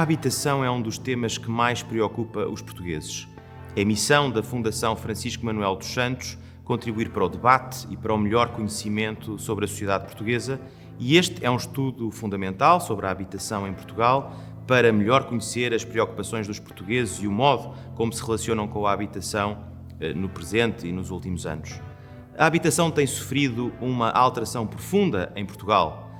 habitação é um dos temas que mais preocupa os portugueses. É missão da Fundação Francisco Manuel dos Santos contribuir para o debate e para o melhor conhecimento sobre a sociedade portuguesa, e este é um estudo fundamental sobre a habitação em Portugal para melhor conhecer as preocupações dos portugueses e o modo como se relacionam com a habitação no presente e nos últimos anos. A habitação tem sofrido uma alteração profunda em Portugal.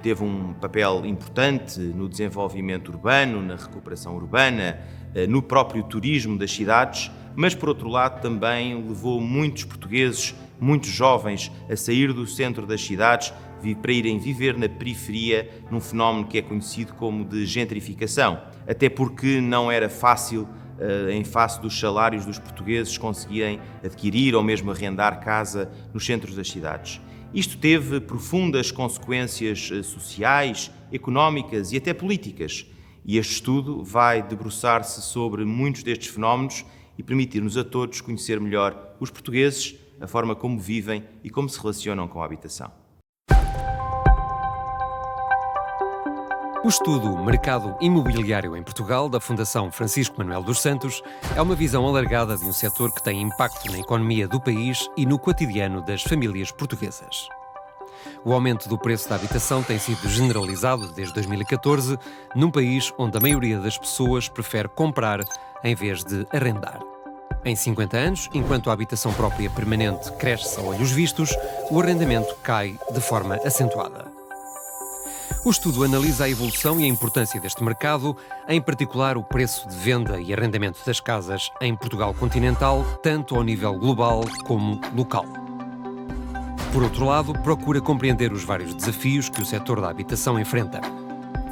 Teve um papel importante no desenvolvimento urbano, na recuperação urbana, no próprio turismo das cidades, mas, por outro lado, também levou muitos portugueses, muitos jovens, a sair do centro das cidades para irem viver na periferia, num fenómeno que é conhecido como de gentrificação, até porque não era fácil, em face dos salários dos portugueses, conseguirem adquirir ou mesmo arrendar casa nos centros das cidades. Isto teve profundas consequências sociais, económicas e até políticas. E este estudo vai debruçar-se sobre muitos destes fenómenos e permitir-nos a todos conhecer melhor os portugueses, a forma como vivem e como se relacionam com a habitação. O estudo Mercado Imobiliário em Portugal, da Fundação Francisco Manuel dos Santos, é uma visão alargada de um setor que tem impacto na economia do país e no cotidiano das famílias portuguesas. O aumento do preço da habitação tem sido generalizado desde 2014, num país onde a maioria das pessoas prefere comprar em vez de arrendar. Em 50 anos, enquanto a habitação própria permanente cresce a olhos vistos, o arrendamento cai de forma acentuada. O estudo analisa a evolução e a importância deste mercado, em particular o preço de venda e arrendamento das casas em Portugal continental, tanto ao nível global como local. Por outro lado, procura compreender os vários desafios que o setor da habitação enfrenta.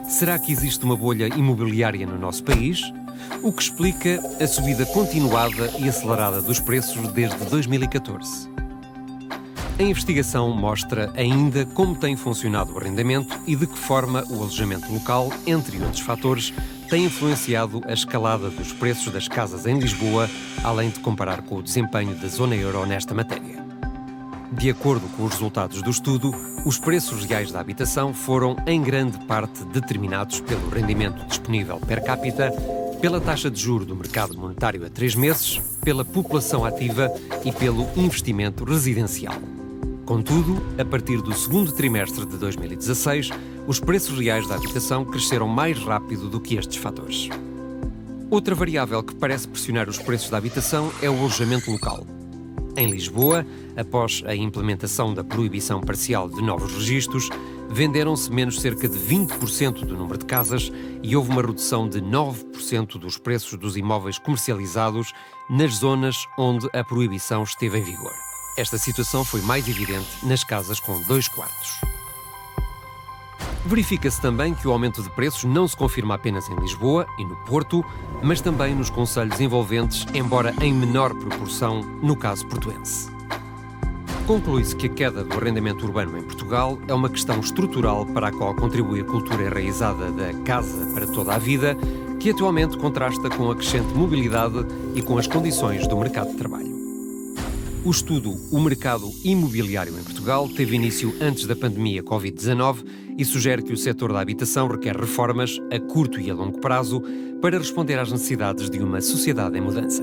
Será que existe uma bolha imobiliária no nosso país? O que explica a subida continuada e acelerada dos preços desde 2014. A investigação mostra ainda como tem funcionado o arrendamento e de que forma o alojamento local, entre outros fatores, tem influenciado a escalada dos preços das casas em Lisboa, além de comparar com o desempenho da zona euro nesta matéria. De acordo com os resultados do estudo, os preços reais da habitação foram, em grande parte, determinados pelo rendimento disponível per capita, pela taxa de juros do mercado monetário a 3 meses, pela população ativa e pelo investimento residencial. Contudo, a partir do segundo trimestre de 2016, os preços reais da habitação cresceram mais rápido do que estes fatores. Outra variável que parece pressionar os preços da habitação é o alojamento local. Em Lisboa, após a implementação da proibição parcial de novos registros, venderam-se menos cerca de 20% do número de casas e houve uma redução de 9% dos preços dos imóveis comercializados nas zonas onde a proibição esteve em vigor. Esta situação foi mais evidente nas casas com 2 quartos. Verifica-se também que o aumento de preços não se confirma apenas em Lisboa e no Porto, mas também nos concelhos envolventes, embora em menor proporção no caso portuense. Conclui-se que a queda do arrendamento urbano em Portugal é uma questão estrutural para a qual contribui a cultura enraizada da casa para toda a vida, que atualmente contrasta com a crescente mobilidade e com as condições do mercado de trabalho. O estudo O Mercado Imobiliário em Portugal teve início antes da pandemia Covid-19 e sugere que o setor da habitação requer reformas a curto e a longo prazo para responder às necessidades de uma sociedade em mudança.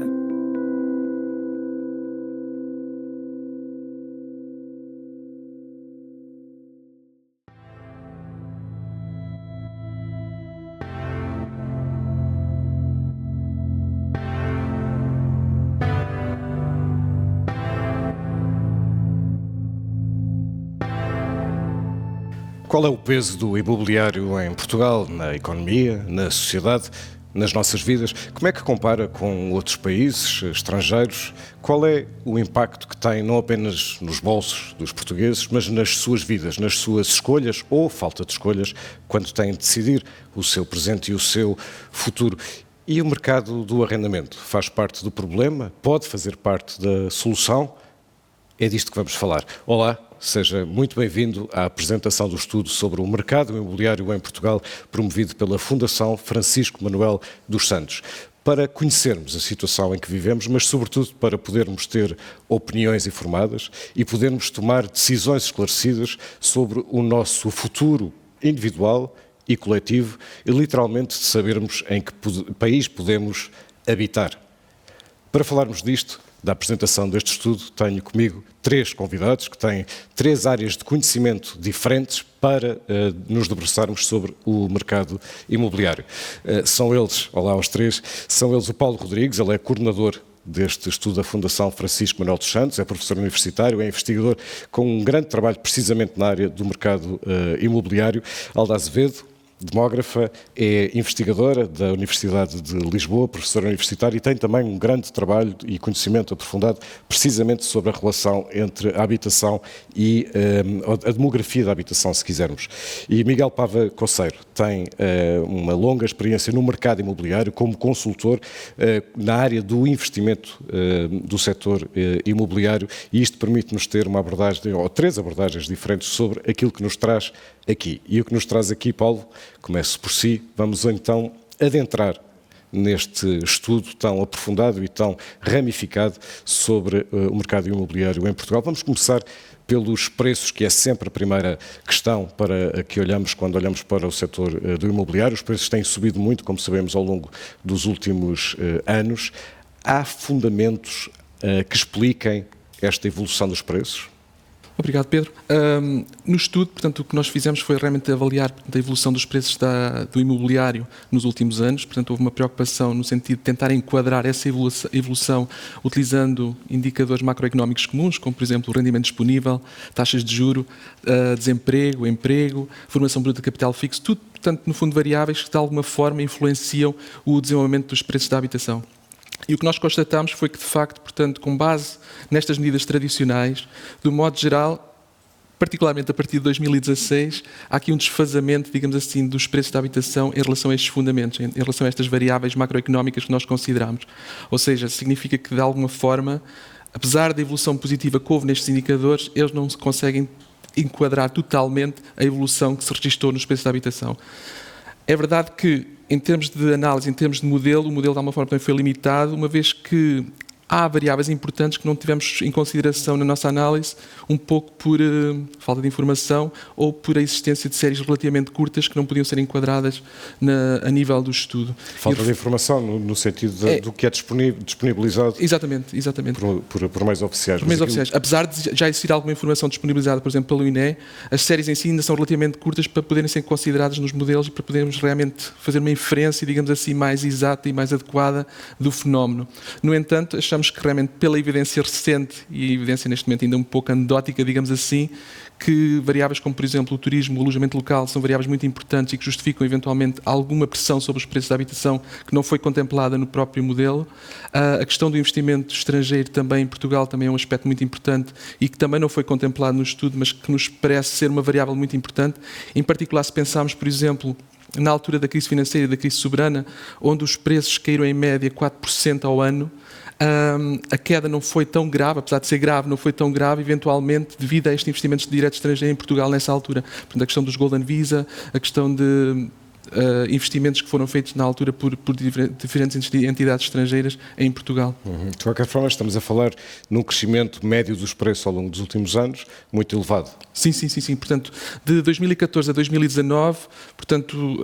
Qual é o peso do imobiliário em Portugal, na economia, na sociedade, nas nossas vidas? Como é que compara com outros países estrangeiros? Qual é o impacto que tem não apenas nos bolsos dos portugueses, mas nas suas vidas, nas suas escolhas ou falta de escolhas, quando têm de decidir o seu presente e o seu futuro? E o mercado do arrendamento faz parte do problema? Pode fazer parte da solução? É disto que vamos falar. Olá, seja muito bem-vindo à apresentação do estudo sobre o mercado imobiliário em Portugal, promovido pela Fundação Francisco Manuel dos Santos. Para conhecermos a situação em que vivemos, mas sobretudo para podermos ter opiniões informadas e podermos tomar decisões esclarecidas sobre o nosso futuro individual e coletivo e literalmente de sabermos em que país podemos habitar. Para falarmos disto, da apresentação deste estudo, tenho comigo 3 convidados que têm 3 áreas de conhecimento diferentes para nos debruçarmos sobre o mercado imobiliário. São eles, olá aos 3, são eles o Paulo Rodrigues, ele é coordenador deste estudo da Fundação Francisco Manuel dos Santos, é professor universitário, é investigador com um grande trabalho precisamente na área do mercado imobiliário. Alda Azevedo, demógrafa, é investigadora da Universidade de Lisboa, professora universitária, e tem também um grande trabalho e conhecimento aprofundado precisamente sobre a relação entre a habitação e a demografia da habitação, se quisermos. E Miguel Pava Coceiro tem uma longa experiência no mercado imobiliário como consultor na área do investimento do setor imobiliário, e isto permite-nos ter uma abordagem, ou 3 abordagens diferentes sobre aquilo que nos traz aqui. E o que nos traz aqui, Paulo, começo por si, vamos então adentrar neste estudo tão aprofundado e tão ramificado sobre o mercado imobiliário em Portugal. Vamos começar pelos preços, que é sempre a primeira questão para que olhamos quando olhamos para o setor do imobiliário. Os preços têm subido muito, como sabemos, ao longo dos últimos anos. Há fundamentos que expliquem esta evolução dos preços? Obrigado, Pedro. No estudo, portanto, o que nós fizemos foi realmente avaliar a evolução dos preços do imobiliário nos últimos anos. Portanto, houve uma preocupação no sentido de tentar enquadrar essa evolução utilizando indicadores macroeconómicos comuns, como, por exemplo, o rendimento disponível, taxas de juro, desemprego, emprego, formação bruta de capital fixo, tudo, portanto, no fundo, variáveis que de alguma forma influenciam o desenvolvimento dos preços da habitação. E o que nós constatamos foi que, de facto, portanto, com base nestas medidas tradicionais, do modo geral, particularmente a partir de 2016, há aqui um desfazamento, digamos assim, dos preços da habitação em relação a estes fundamentos, em relação a estas variáveis macroeconómicas que nós consideramos. Ou seja, significa que, de alguma forma, apesar da evolução positiva que houve nestes indicadores, eles não se conseguem enquadrar totalmente a evolução que se registrou nos preços da habitação. É verdade que, em termos de análise, em termos de modelo, o modelo de alguma forma também foi limitado, uma vez que há variáveis importantes que não tivemos em consideração na nossa análise, um pouco por falta de informação ou por a existência de séries relativamente curtas que não podiam ser enquadradas a nível do estudo. Falta de informação no sentido do que é disponibilizado. Exatamente. Por meios oficiais. Por meios oficiais. Apesar de já existir alguma informação disponibilizada, por exemplo, pelo INE, as séries em si ainda são relativamente curtas para poderem ser consideradas nos modelos e para podermos realmente fazer uma inferência, digamos assim, mais exata e mais adequada do fenómeno. No entanto, achamos que realmente pela evidência recente, e a evidência neste momento ainda um pouco anedótica, digamos assim, que variáveis como, por exemplo, o turismo, o alojamento local, são variáveis muito importantes e que justificam eventualmente alguma pressão sobre os preços da habitação que não foi contemplada no próprio modelo. A questão do investimento estrangeiro também em Portugal também é um aspecto muito importante e que também não foi contemplado no estudo, mas que nos parece ser uma variável muito importante. Em particular, se pensarmos, por exemplo, na altura da crise financeira e da crise soberana, onde os preços caíram em média 4% ao ano, a queda não foi tão grave, apesar de ser grave, não foi tão grave, eventualmente, devido a estes investimentos diretos estrangeiros em Portugal nessa altura. Portanto, a questão dos Golden Visa, a questão de investimentos que foram feitos na altura por diferentes entidades estrangeiras em Portugal. De qualquer forma, estamos a falar num crescimento médio dos preços ao longo dos últimos anos muito elevado. Sim. Portanto, de 2014 a 2019, portanto,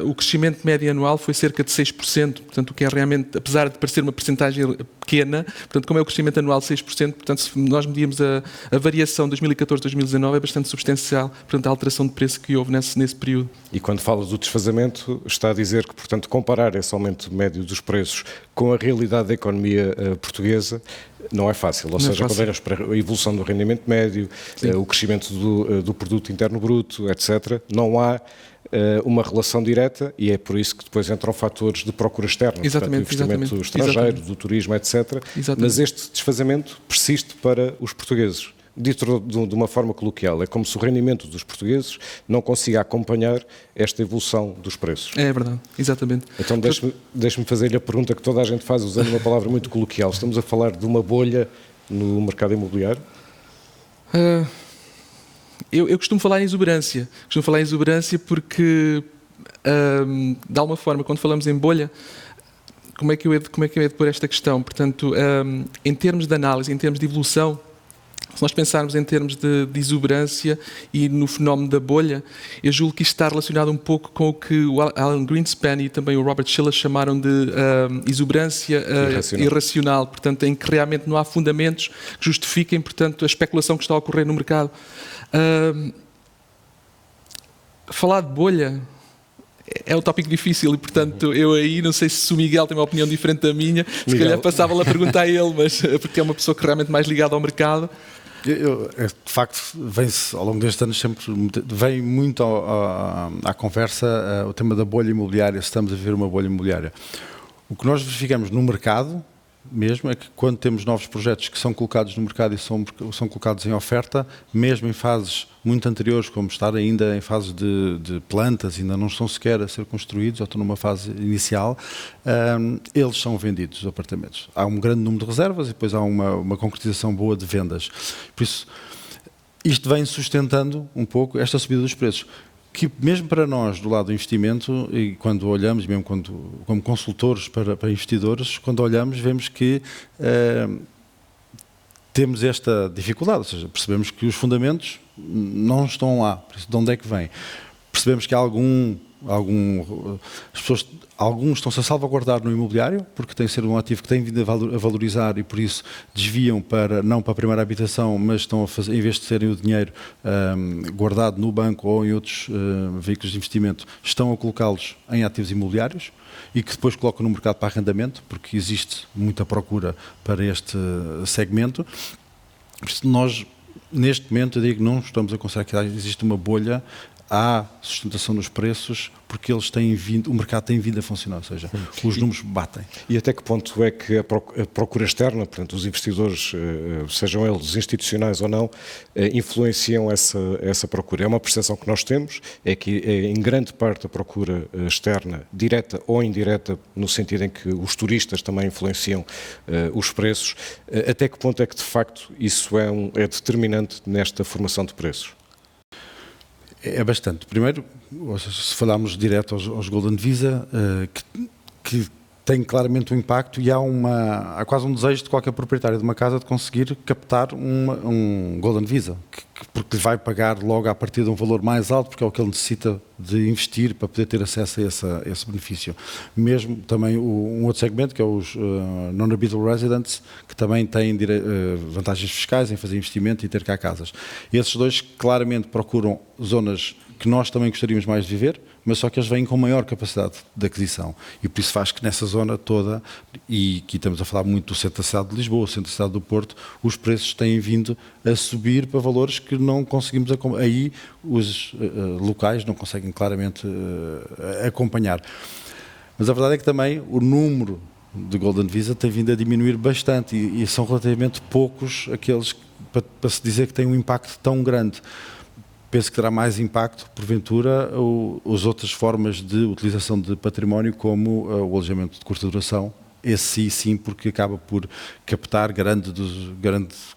o crescimento médio anual foi cerca de 6%, portanto, o que é realmente, apesar de parecer uma percentagem pequena, portanto, como é o crescimento anual de 6%, portanto, se nós medimos a variação de 2014 a 2019 é bastante substancial, portanto, a alteração de preço que houve nesse período. E quando fala do desfazamento, está a dizer que, portanto, comparar esse aumento médio dos preços com a realidade da economia portuguesa não é fácil, ou seja, quando olhamos para a evolução do rendimento médio, o crescimento do produto interno bruto, etc., não há uma relação direta e é por isso que depois entram fatores de procura externa, portanto, do investimento estrangeiro, do turismo, etc. Mas este desfazamento persiste para os portugueses. Dito de uma forma coloquial, é como se o rendimento dos portugueses não consiga acompanhar esta evolução dos preços. É verdade, exatamente. Então deixe-me fazer-lhe a pergunta que toda a gente faz usando uma palavra muito coloquial. Estamos a falar de uma bolha no mercado imobiliário? Eu costumo falar em exuberância. Costumo falar em exuberância porque, de alguma forma, quando falamos em bolha, como é que eu hei de pôr esta questão? Portanto, em termos de análise, em termos de evolução, Se nós pensarmos em termos de exuberância e no fenómeno da bolha, eu julgo que isto está relacionado um pouco com o que o Alan Greenspan e também o Robert Shiller chamaram de exuberância irracional, portanto, em que realmente não há fundamentos que justifiquem, portanto, a especulação que está a ocorrer no mercado. Falar de bolha é um tópico difícil e, portanto, eu aí não sei se o Miguel tem uma opinião diferente da minha, se calhar passava-lhe a perguntar a ele, mas porque é uma pessoa que realmente mais ligada ao mercado. De facto, vem-se ao longo destes anos sempre vem muito à conversa o tema da bolha imobiliária, se estamos a ver uma bolha imobiliária. O que nós verificamos no mercado mesmo é que quando temos novos projetos que são colocados no mercado e são colocados em oferta, mesmo em fases muito anteriores, como estar ainda em fases de plantas, ainda não estão sequer a ser construídos, ou estão numa fase inicial, eles são vendidos, os apartamentos. Há um grande número de reservas e depois há uma concretização boa de vendas. Por isso, isto vem sustentando um pouco esta subida dos preços, que mesmo para nós, do lado do investimento, e quando olhamos, mesmo como consultores para investidores, quando olhamos, vemos que temos esta dificuldade, ou seja, percebemos que os fundamentos não estão lá. Por isso, de onde é que vem? Percebemos que alguns estão-se a salvaguardar no imobiliário, porque tem de ser um ativo que tem vindo a valorizar e por isso desviam não para a primeira habitação, mas estão a fazer, em vez de terem o dinheiro guardado no banco ou em outros veículos de investimento, estão a colocá-los em ativos imobiliários e que depois colocam no mercado para arrendamento, porque existe muita procura para este segmento. Por isso, nós, neste momento, eu digo que não estamos a considerar que existe uma bolha. Há sustentação nos preços porque o mercado tem vindo a funcionar, ou seja, os números batem. E até que ponto é que a procura externa, portanto, os investidores, sejam eles institucionais ou não, influenciam essa procura? É uma percepção que nós temos, é que em grande parte a procura externa, direta ou indireta, no sentido em que os turistas também influenciam os preços. Até que ponto é que, de facto, isso é determinante nesta formação de preços? É bastante. Primeiro, se falarmos direto aos Golden Visa, que tem claramente um impacto e há quase um desejo de qualquer proprietário de uma casa de conseguir captar um Golden Visa, porque lhe vai pagar logo a partir de um valor mais alto, porque é o que ele necessita de investir para poder ter acesso a esse benefício. Mesmo também um outro segmento, que é os non-habitual residents, que também têm vantagens fiscais em fazer investimento e ter cá casas. Esses dois claramente procuram zonas que nós também gostaríamos mais de viver, mas só que eles vêm com maior capacidade de aquisição. E por isso faz que nessa zona toda, e aqui estamos a falar muito do centro da cidade de Lisboa, do centro da cidade do Porto, os preços têm vindo a subir para valores que não conseguimos acompanhar. Aí os locais não conseguem claramente acompanhar. Mas a verdade é que também o número de Golden Visa tem vindo a diminuir bastante e são relativamente poucos aqueles para se dizer que têm um impacto tão grande. Penso que terá mais impacto, porventura, as outras formas de utilização de património, como o alojamento de curta duração. Esse sim, porque acaba por captar grande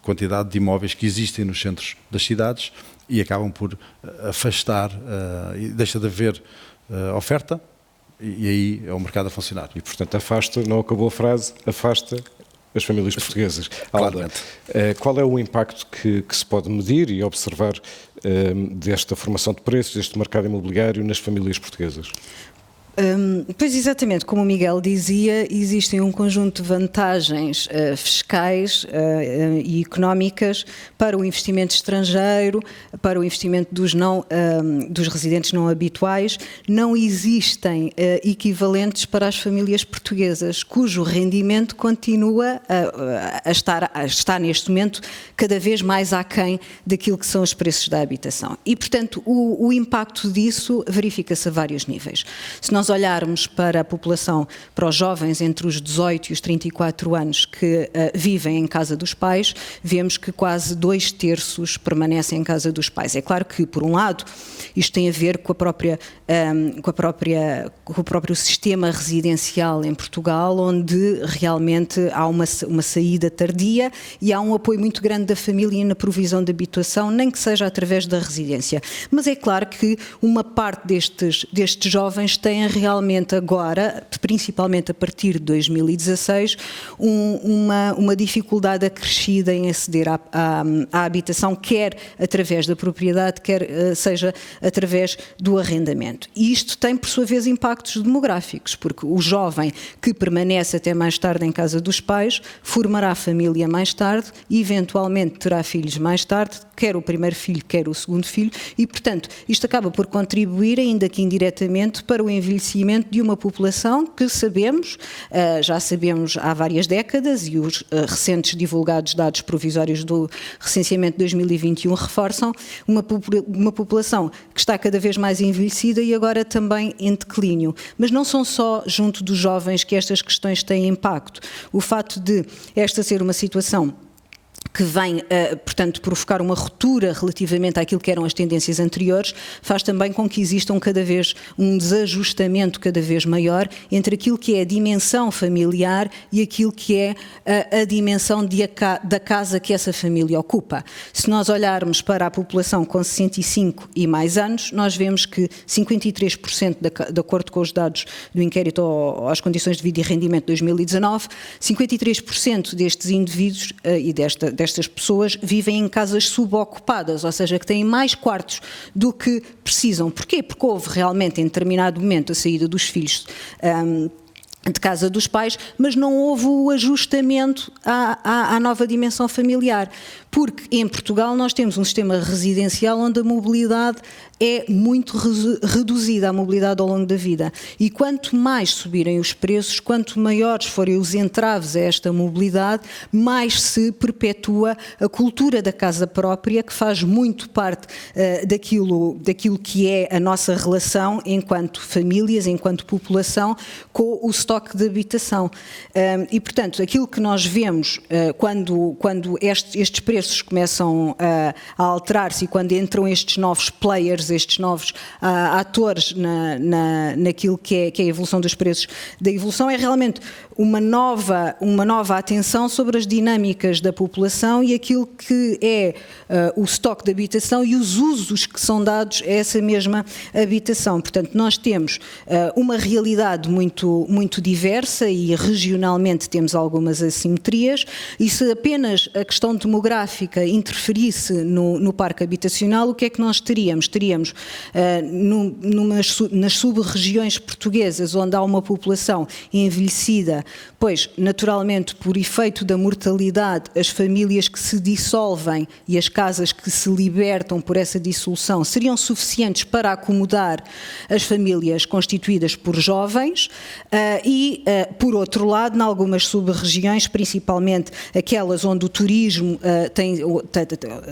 quantidade de imóveis que existem nos centros das cidades e acabam por afastar, e deixa de haver oferta, e aí é o mercado a funcionar. E, portanto, não acabou a frase, afasta as famílias portuguesas. Claramente. Qual é o impacto que se pode medir e observar desta formação de preços, deste mercado imobiliário nas famílias portuguesas? Pois exatamente, como o Miguel dizia, existem um conjunto de vantagens fiscais e económicas para o investimento estrangeiro, para o investimento dos residentes não habituais. Não existem equivalentes para as famílias portuguesas, cujo rendimento continua a estar neste momento cada vez mais aquém daquilo que são os preços da habitação. E, portanto, o impacto disso verifica-se a vários níveis. Se nós olharmos para a população, para os jovens entre os 18 e os 34 anos que vivem em casa dos pais, vemos que quase 2/3 permanecem em casa dos pais. É claro que, por um lado, isto tem a ver com o próprio sistema residencial em Portugal, onde realmente há uma saída tardia e há um apoio muito grande da família na provisão de habitação, nem que seja através da residência. Mas é claro que uma parte destes jovens têm realmente agora, principalmente a partir de 2016, uma dificuldade acrescida em aceder à habitação, quer através da propriedade, quer seja através do arrendamento. E isto tem, por sua vez, impactos demográficos, porque o jovem que permanece até mais tarde em casa dos pais formará família mais tarde e, eventualmente, terá filhos mais tarde, quer o primeiro filho, quer o segundo filho, e, portanto, isto acaba por contribuir, ainda que indiretamente, para o envelhecimento de uma população que já sabemos há várias décadas, e os recentes divulgados dados provisórios do recenseamento de 2021 reforçam, uma população que está cada vez mais envelhecida e agora também em declínio. Mas não são só junto dos jovens que estas questões têm impacto. O facto de esta ser uma situação que vem, portanto, provocar uma ruptura relativamente àquilo que eram as tendências anteriores, faz também com que exista um desajustamento cada vez maior entre aquilo que é a dimensão familiar e aquilo que é a dimensão da casa que essa família ocupa. Se nós olharmos para a população com 65 e mais anos, nós vemos que 53%, de acordo com os dados do inquérito às condições de vida e rendimento de 2019, 53% destes indivíduos e destas pessoas vivem em casas subocupadas, ou seja, que têm mais quartos do que precisam. Porquê? Porque houve realmente em determinado momento a saída dos filhos de casa dos pais, mas não houve o ajustamento à nova dimensão familiar, porque em Portugal nós temos um sistema residencial onde a mobilidade é muito reduzida, a mobilidade ao longo da vida, e quanto mais subirem os preços, quanto maiores forem os entraves a esta mobilidade, mais se perpetua a cultura da casa própria, que faz muito parte daquilo que é a nossa relação enquanto famílias, enquanto população, com o estoque de habitação. E, portanto, aquilo que nós vemos quando estes preços começam a alterar-se e quando entram estes novos players, estes novos atores naquilo que é a evolução dos preços da evolução, é realmente uma nova atenção sobre as dinâmicas da população e aquilo que é o estoque de habitação e os usos que são dados a essa mesma habitação. Portanto, nós temos uma realidade muito, muito diversa e regionalmente temos algumas assimetrias, e se apenas a questão demográfica interferisse no parque habitacional, o que é que nós teríamos? Teríamos nas sub-regiões portuguesas onde há uma população envelhecida, pois naturalmente por efeito da mortalidade as famílias que se dissolvem e as casas que se libertam por essa dissolução seriam suficientes para acomodar as famílias constituídas por jovens e, por outro lado, em algumas sub-regiões, principalmente aquelas onde o turismo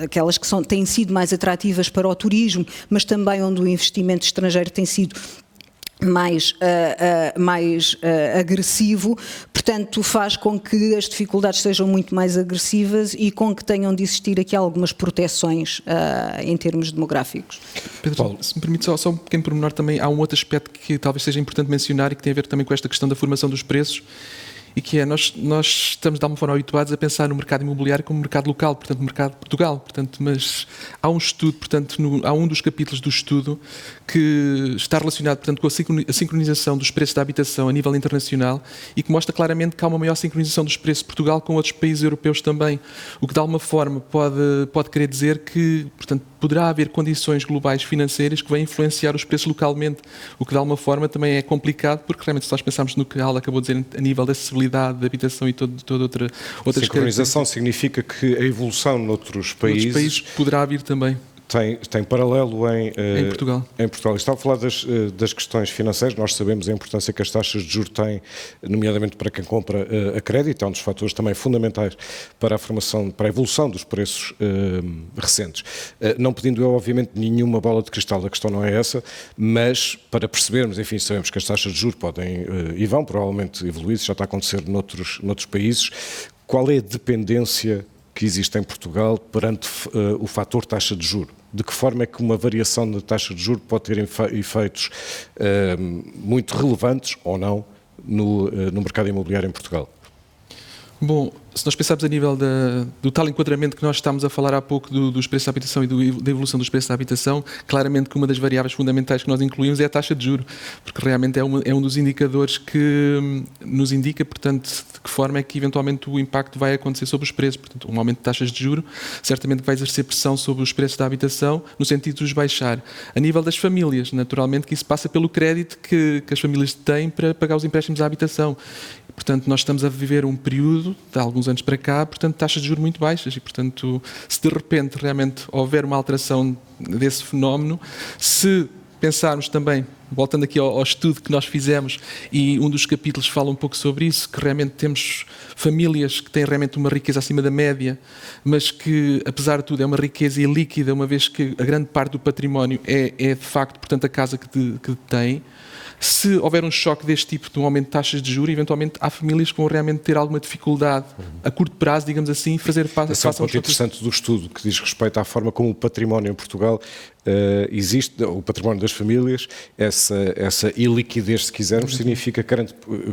aquelas que têm sido mais atrativas para o turismo, mas também onde o investimento estrangeiro tem sido mais agressivo, portanto faz com que as dificuldades sejam muito mais agressivas e com que tenham de existir aqui algumas proteções em termos demográficos. Pedro, Paulo, se me permite só um pequeno pormenor também, há um outro aspecto que talvez seja importante mencionar e que tem a ver também com esta questão da formação dos preços, e que é, nós estamos de alguma forma habituados a pensar no mercado imobiliário como mercado local, portanto mercado de Portugal, portanto, mas há um estudo, portanto, há um dos capítulos do estudo que está relacionado, portanto, com a sincronização dos preços da habitação a nível internacional e que mostra claramente que há uma maior sincronização dos preços de Portugal com outros países europeus também, o que de alguma forma pode querer dizer que, portanto, poderá haver condições globais financeiras que vão influenciar os preços localmente, o que de alguma forma também é complicado, porque realmente se nós pensarmos no que a Alda acabou de dizer a nível da acessibilidade de habitação e toda outra sincronização significa que a evolução noutros países poderá vir também. Tem paralelo em Portugal. Em Portugal. Estava a falar das questões financeiras. Nós sabemos a importância que as taxas de juros têm, nomeadamente para quem compra a crédito. É um dos fatores também fundamentais para a evolução dos preços recentes. Não pedindo eu, obviamente, nenhuma bola de cristal, a questão não é essa, mas para percebermos, enfim, sabemos que as taxas de juros podem e vão provavelmente evoluir, isso já está a acontecer noutros países. Qual é a dependência que existe em Portugal perante o fator taxa de juros? De que forma é que uma variação da taxa de juros pode ter efeitos muito relevantes ou não no mercado imobiliário em Portugal? Bom, se nós pensarmos a nível do tal enquadramento que nós estamos a falar há pouco dos preços da habitação e da evolução dos preços da habitação, claramente que uma das variáveis fundamentais que nós incluímos é a taxa de juro, porque realmente é um dos indicadores que nos indica, portanto, de que forma é que eventualmente o impacto vai acontecer sobre os preços. Portanto, um aumento de taxas de juro certamente vai exercer pressão sobre os preços da habitação no sentido de os baixar. A nível das famílias, naturalmente que isso passa pelo crédito que as famílias têm para pagar os empréstimos à habitação. Portanto, nós estamos a viver um período, de alguns anos para cá, portanto, taxas de juros muito baixas e, portanto, se de repente realmente houver uma alteração desse fenómeno, se pensarmos também, voltando aqui ao estudo que nós fizemos, e um dos capítulos fala um pouco sobre isso, que realmente temos famílias que têm realmente uma riqueza acima da média, mas que, apesar de tudo, é uma riqueza ilíquida, uma vez que a grande parte do património é de facto, portanto, a casa que tem. Se houver um choque deste tipo, de um aumento de taxas de juros, eventualmente há famílias que vão realmente ter alguma dificuldade a curto prazo, digamos assim, fazer face Esse é um ponto interessante do estudo, que diz respeito à forma como o património em Portugal existe, o património das famílias, essa iliquidez, se quisermos, significa que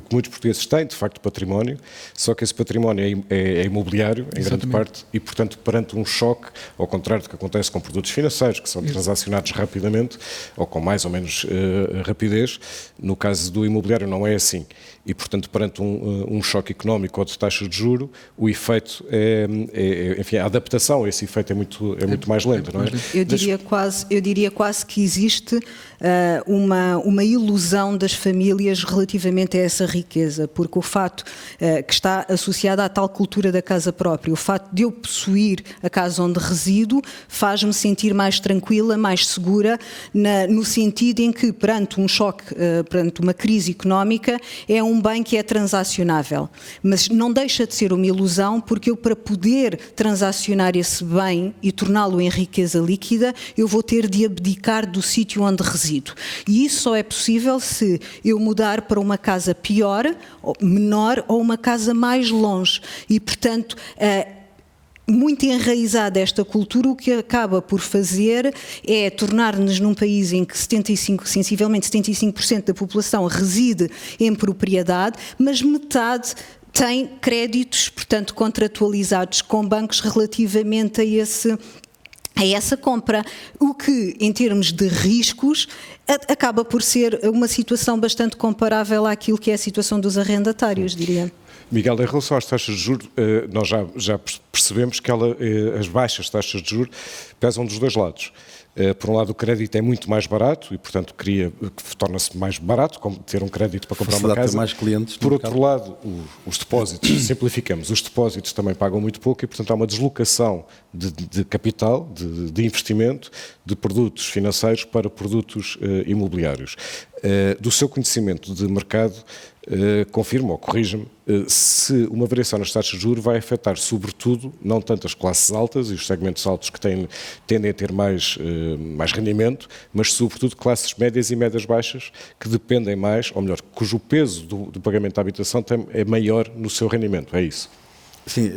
muitos portugueses têm, de facto, património, só que esse património é imobiliário, em grande parte, e, portanto, perante um choque, ao contrário do que acontece com produtos financeiros, que são transacionados rapidamente, ou com mais ou menos rapidez, no caso do imobiliário não é assim. E, portanto, perante um choque económico ou de taxas de juro, o efeito enfim, a adaptação a esse efeito é muito mais lenta, não é? Eu diria quase que existe uma ilusão das famílias relativamente a essa riqueza, porque o facto que está associado à tal cultura da casa própria, o facto de eu possuir a casa onde resido, faz-me sentir mais tranquila, mais segura, no sentido em que, perante um choque, perante uma crise económica, é um bem que é transacionável. Mas não deixa de ser uma ilusão, porque eu, para poder transacionar esse bem e torná-lo em riqueza líquida, eu vou ter de abdicar do sítio onde resido. E isso só é possível se eu mudar para uma casa pior, menor, ou uma casa mais longe. E, portanto, muito enraizada esta cultura, o que acaba por fazer é tornar-nos num país em que sensivelmente 75% da população reside em propriedade, mas metade tem créditos, portanto, contratualizados com bancos relativamente a essa compra, o que, em termos de riscos, acaba por ser uma situação bastante comparável àquilo que é a situação dos arrendatários, diria. Miguel, em relação às taxas de juros, nós já percebemos que as baixas taxas de juros pesam dos dois lados. Por um lado, o crédito é muito mais barato e, portanto, torna-se mais barato como ter um crédito para comprar uma casa. Mais clientes. Por outro lado, os depósitos, simplificamos, os depósitos também pagam muito pouco e, portanto, há uma deslocação de capital, de investimento, de produtos financeiros para produtos imobiliários. Do seu conhecimento de mercado, confirma ou corrija-me se uma variação nas taxas de juros vai afetar sobretudo, não tanto as classes altas e os segmentos altos que tendem a ter mais rendimento, mas sobretudo classes médias e médias baixas que dependem mais, ou melhor, cujo peso do pagamento da habitação é maior no seu rendimento, é isso? Sim,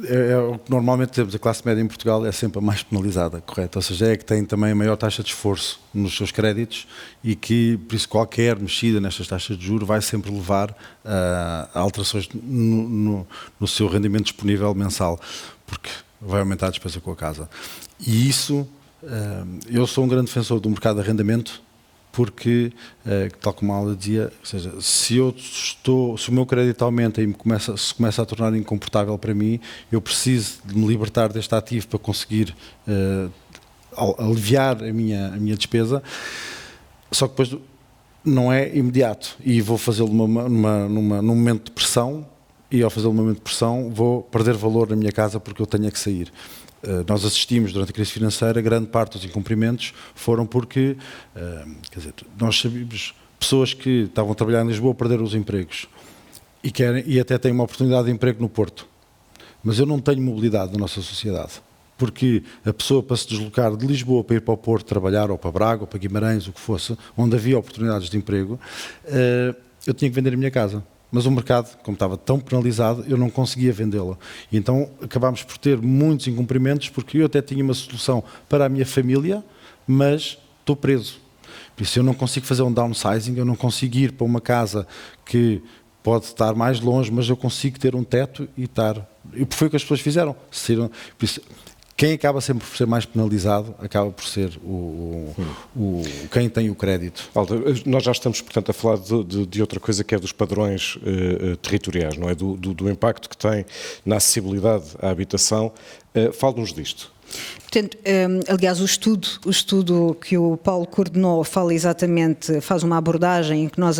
é o que normalmente temos. A classe média em Portugal é sempre a mais penalizada, correto? Ou seja, é que tem também a maior taxa de esforço nos seus créditos e que, por isso, qualquer mexida nestas taxas de juros vai sempre levar a alterações no seu rendimento disponível mensal, porque vai aumentar a despesa com a casa. E isso, eu sou um grande defensor do mercado de arrendamento, porque, tal como a aula dizia, ou seja, se o meu crédito aumenta e se começa a tornar incomportável para mim, eu preciso de me libertar deste ativo para conseguir aliviar a minha despesa, só que depois não é imediato e vou fazê-lo num momento de pressão, e ao fazê-lo num momento de pressão vou perder valor na minha casa porque eu tenho que sair. Nós assistimos durante a crise financeira, grande parte dos incumprimentos foram porque, quer dizer, nós sabíamos, pessoas que estavam a trabalhar em Lisboa perderam os empregos e até têm uma oportunidade de emprego no Porto. Mas eu não tenho mobilidade na nossa sociedade, porque a pessoa, para se deslocar de Lisboa para ir para o Porto trabalhar, ou para Braga, ou para Guimarães, o que fosse, onde havia oportunidades de emprego, eu tinha que vender a minha casa. Mas o mercado, como estava tão penalizado, eu não conseguia vendê-la. E então acabámos por ter muitos incumprimentos, porque eu até tinha uma solução para a minha família, mas estou preso. Por isso eu não consigo fazer um downsizing, eu não consigo ir para uma casa que pode estar mais longe, mas eu consigo ter um teto e estar... E foi o que as pessoas fizeram. Quem acaba sempre por ser mais penalizado acaba por ser quem tem o crédito. Nós já estamos, portanto, a falar de outra coisa que é dos padrões territoriais, não é? Do impacto que tem na acessibilidade à habitação. Fale-nos disto. Portanto, aliás, o estudo que o Paulo coordenou faz uma abordagem em que nós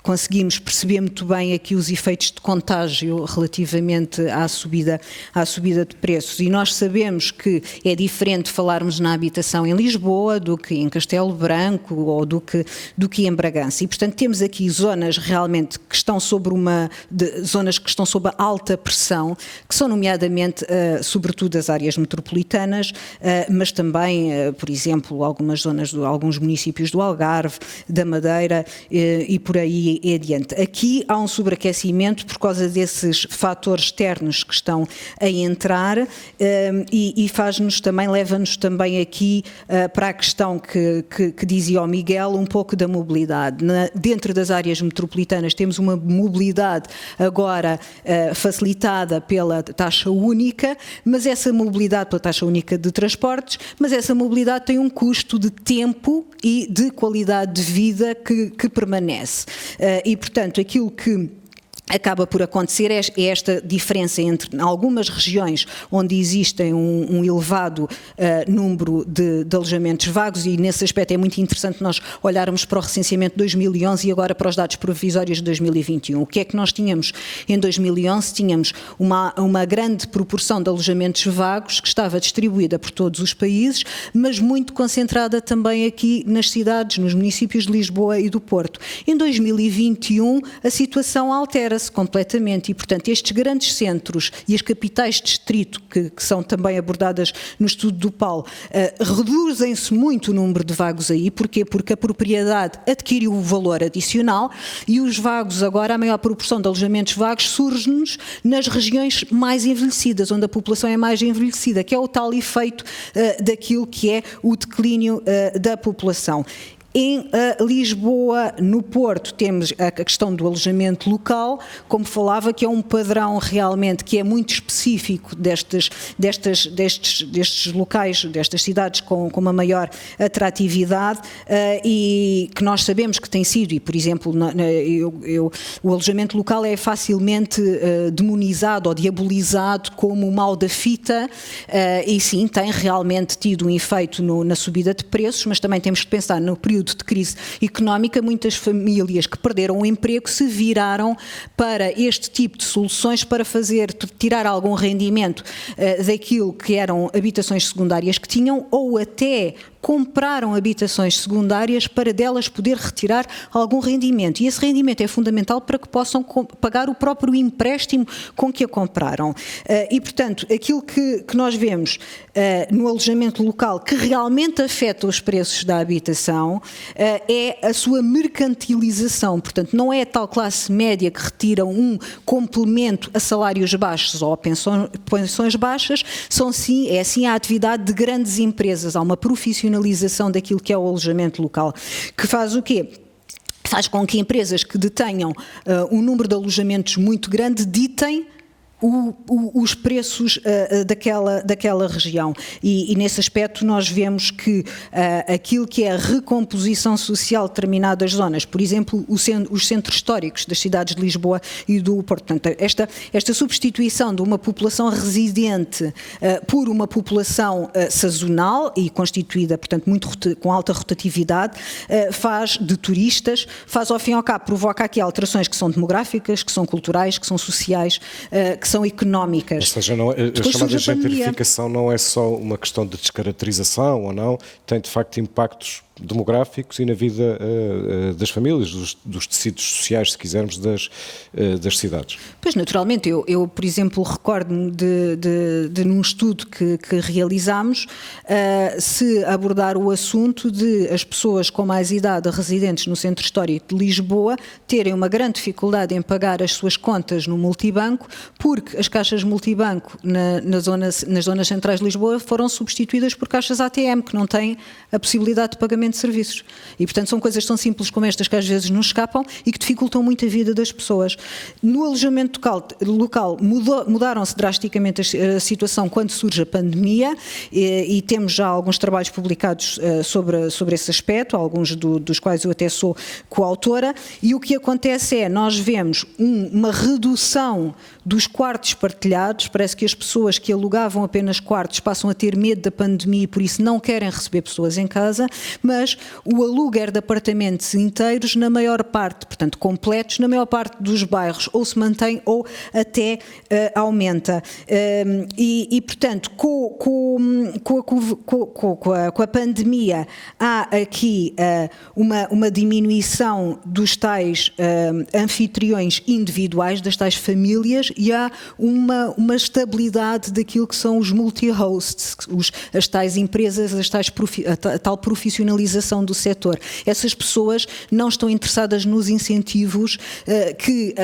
conseguimos perceber muito bem aqui os efeitos de contágio relativamente à subida de preços. E nós sabemos que é diferente falarmos na habitação em Lisboa do que em Castelo Branco ou do que em Bragança. E, portanto, temos aqui zonas realmente que estão sob alta pressão, que são nomeadamente, sobretudo, as áreas metropolitanas, mas também, por exemplo, algumas zonas, alguns municípios do Algarve, da Madeira e por aí adiante. Aqui há um sobreaquecimento por causa desses fatores externos que estão a entrar e leva-nos também aqui para a questão que dizia o Miguel, um pouco da mobilidade. Dentro das áreas metropolitanas temos uma mobilidade agora facilitada pela taxa única, mas essa mobilidade pela taxa única de transportes, mas essa mobilidade tem um custo de tempo e de qualidade de vida que permanece. E, portanto, aquilo que acaba por acontecer é esta diferença entre algumas regiões onde existem um elevado número de alojamentos vagos, e nesse aspecto é muito interessante nós olharmos para o recenseamento de 2011 e agora para os dados provisórios de 2021. O que é que nós tínhamos em 2011? Tínhamos uma grande proporção de alojamentos vagos que estava distribuída por todos os países, mas muito concentrada também aqui nas cidades, nos municípios de Lisboa e do Porto. Em 2021 a situação altera-se completamente e, portanto, estes grandes centros e as capitais de distrito que são também abordadas no estudo do Paulo, reduzem-se muito o número de vagos aí. Porquê? Porque a propriedade adquiriu um valor adicional e os vagos agora, a maior proporção de alojamentos vagos surge-nos nas regiões mais envelhecidas, onde a população é mais envelhecida, que é o tal efeito daquilo que é o declínio da população. Em Lisboa, no Porto, temos a questão do alojamento local, como falava, que é um padrão realmente que é muito específico destes locais, destas cidades com uma maior atratividade e que nós sabemos que tem sido, e por exemplo, o alojamento local é facilmente demonizado ou diabolizado como o mal da fita e sim, tem realmente tido um efeito na subida de preços, mas também temos que pensar no período de crise económica, muitas famílias que perderam o emprego se viraram para este tipo de soluções para tirar algum rendimento daquilo que eram habitações secundárias que tinham, ou até compraram habitações secundárias para delas poder retirar algum rendimento. E esse rendimento é fundamental para que possam pagar o próprio empréstimo com que a compraram. E, portanto, aquilo que nós vemos no alojamento local que realmente afeta os preços da habitação é a sua mercantilização. Portanto, não é a tal classe média que retira um complemento a salários baixos ou a pensões baixas, é sim a atividade de grandes empresas. Há uma profissionalização daquilo que é o alojamento local, que faz o quê? Faz com que empresas que detenham um número de alojamentos muito grande ditem os preços daquela região e nesse aspecto nós vemos que aquilo que é a recomposição social de determinadas zonas, por exemplo os centros históricos das cidades de Lisboa e do Porto, portanto, esta substituição de uma população residente por uma população sazonal e constituída, portanto, com alta rotatividade, faz de turistas, faz ao fim e ao cabo, provoca aqui alterações que são demográficas, que são culturais, que são sociais, que são económicas. Ou seja, a chamada gentrificação não é só uma questão de descaracterização ou não, tem de facto impactos demográficos e na vida das famílias, dos tecidos sociais, se quisermos, das cidades. Pois, naturalmente, eu por exemplo, recordo-me de num estudo que realizámos, se abordar o assunto de as pessoas com mais idade residentes no centro histórico de Lisboa terem uma grande dificuldade em pagar as suas contas no multibanco, porque as caixas multibanco nas zonas centrais de Lisboa foram substituídas por caixas ATM, que não têm a possibilidade de pagamento de serviços. E, portanto, são coisas tão simples como estas que às vezes nos escapam e que dificultam muito a vida das pessoas. No alojamento local mudaram-se drasticamente a situação quando surge a pandemia e temos já alguns trabalhos publicados sobre esse aspecto, alguns dos quais eu até sou coautora, e o que acontece é, nós vemos uma redução dos quartos partilhados. Parece que as pessoas que alugavam apenas quartos passam a ter medo da pandemia e por isso não querem receber pessoas em casa, mas o aluguer de apartamentos inteiros, na maior parte, portanto completos, na maior parte dos bairros ou se mantém ou até aumenta. E portanto, com a pandemia há aqui uma diminuição dos tais anfitriões individuais, das tais famílias, e há uma estabilidade daquilo que são os multi-hosts, as tais empresas, a tal profissionalização do setor. Essas pessoas não estão interessadas nos incentivos que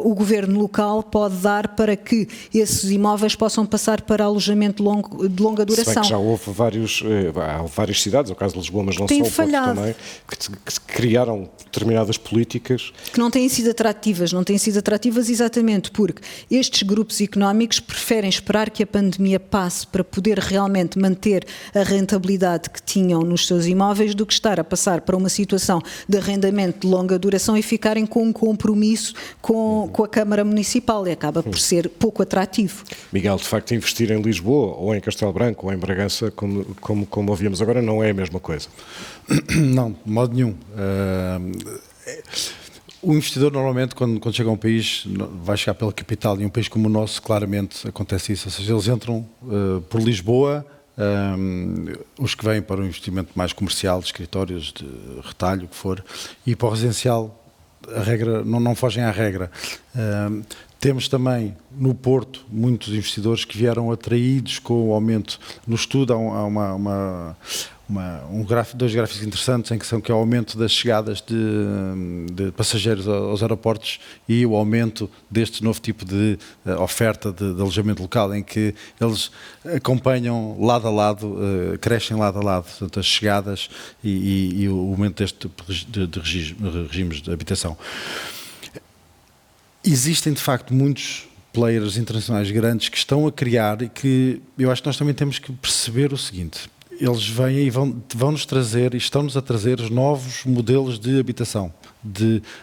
o governo local pode dar para que esses imóveis possam passar para alojamento de longa duração. Se bem que já houve várias cidades, o caso de Lisboa, mas não só, o Porto também, que criaram determinadas políticas que não têm sido atrativas exatamente porque estes grupos económicos preferem esperar que a pandemia passe para poder realmente manter a rentabilidade que tinham nos seus imóveis do que estar a passar para uma situação de arrendamento de longa duração e ficarem com um compromisso com a Câmara Municipal, e acaba por ser pouco atrativo. Miguel, de facto, investir em Lisboa ou em Castelo Branco ou em Bragança, como ouvíamos agora, não é a mesma coisa? Não, de modo nenhum. O investidor normalmente quando chega a um país vai chegar pela capital, e um país como o nosso claramente acontece isso, ou seja, eles entram por Lisboa, os que vêm para um investimento mais comercial, de escritórios, de retalho, o que for, e para o residencial a regra, não fogem à regra. Temos também no Porto muitos investidores que vieram atraídos com o aumento. No estudo há dois gráficos interessantes que é o aumento das chegadas de passageiros aos aeroportos e o aumento deste novo tipo de oferta de alojamento local, em que eles acompanham lado a lado, crescem lado a lado, portanto, as chegadas e o aumento deste tipo de regimes de habitação. Existem, de facto, muitos players internacionais grandes que estão a criar, e que eu acho que nós também temos que perceber o seguinte: eles vêm e vão-nos trazer, e estão-nos a trazer os novos modelos de habitação,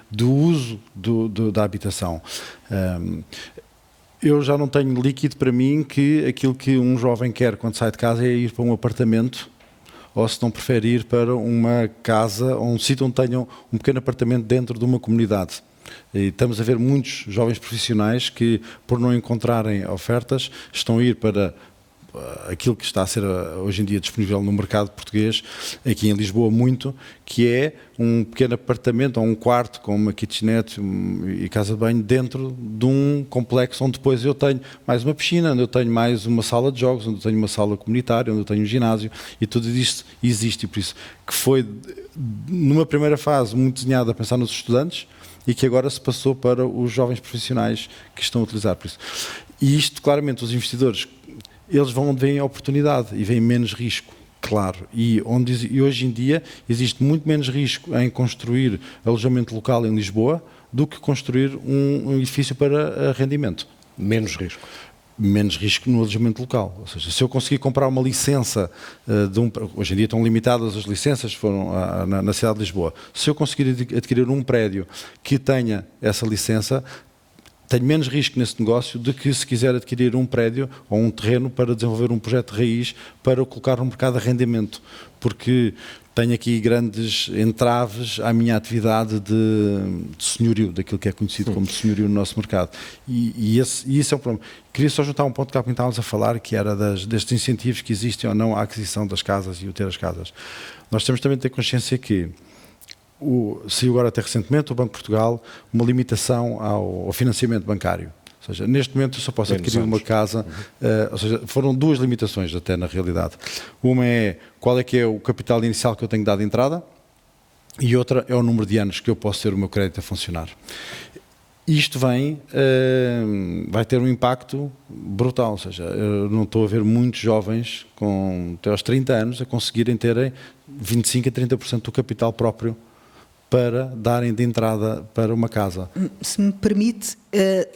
do uso da habitação. Eu já não tenho líquido para mim que aquilo que um jovem quer quando sai de casa é ir para um apartamento, ou se não prefere ir para uma casa ou um sítio onde tenham um pequeno apartamento dentro de uma comunidade. E estamos a ver muitos jovens profissionais que, por não encontrarem ofertas, estão a ir para aquilo que está a ser hoje em dia disponível no mercado português, aqui em Lisboa muito, que é um pequeno apartamento ou um quarto com uma kitchenette e casa de banho dentro de um complexo onde depois eu tenho mais uma piscina, onde eu tenho mais uma sala de jogos, onde eu tenho uma sala comunitária, onde eu tenho um ginásio, e tudo isto existe. E por isso que foi, numa primeira fase, muito desenhado a pensar nos estudantes, e que agora se passou para os jovens profissionais que estão a utilizar por isso. E isto, claramente, os investidores, eles vão onde vêm a oportunidade e vêm menos risco, claro. E hoje em dia existe muito menos risco em construir alojamento local em Lisboa do que construir um edifício para rendimento. Menos risco. Menos risco no alojamento local. Ou seja, se eu conseguir comprar uma licença hoje em dia estão limitadas as licenças, foram na cidade de Lisboa. Se eu conseguir adquirir um prédio que tenha essa licença, tenho menos risco nesse negócio do que se quiser adquirir um prédio ou um terreno para desenvolver um projeto de raiz para o colocar no mercado de arrendamento, porque tenho aqui grandes entraves à minha atividade de senhorio, daquilo que é conhecido como senhorio no nosso mercado. E isso é um problema. Queria só juntar um ponto que estávamos a falar, que era destes incentivos que existem ou não à aquisição das casas e o ter as casas. Nós temos também de ter consciência que saiu agora até recentemente o Banco de Portugal uma limitação ao financiamento bancário. Ou seja, neste momento eu só posso adquirir uma casa, ou seja, foram duas limitações até na realidade. Uma é qual é que é o capital inicial que eu tenho dado de entrada, e outra é o número de anos que eu posso ter o meu crédito a funcionar. isto vai ter um impacto brutal, ou seja, eu não estou a ver muitos jovens até aos 30 anos a conseguirem terem 25 a 30% do capital próprio para darem de entrada para uma casa. Se me permite,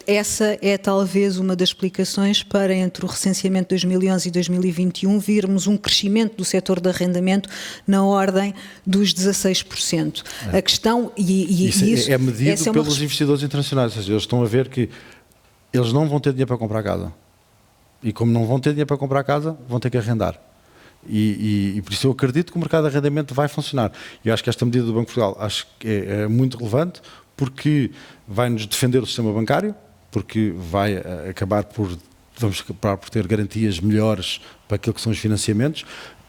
essa é talvez uma das explicações para, entre o recenseamento de 2011 e 2021, virmos um crescimento do setor de arrendamento na ordem dos 16%. A questão, isso é medido pelos investidores internacionais, ou seja, eles estão a ver que eles não vão ter dinheiro para comprar casa. E como não vão ter dinheiro para comprar casa, vão ter que arrendar. E por isso eu acredito que o mercado de arrendamento vai funcionar. E acho que esta medida do Banco de Portugal acho que é muito relevante, porque vai-nos defender o sistema bancário, porque vamos acabar por ter garantias melhores para aquilo que são os financiamentos,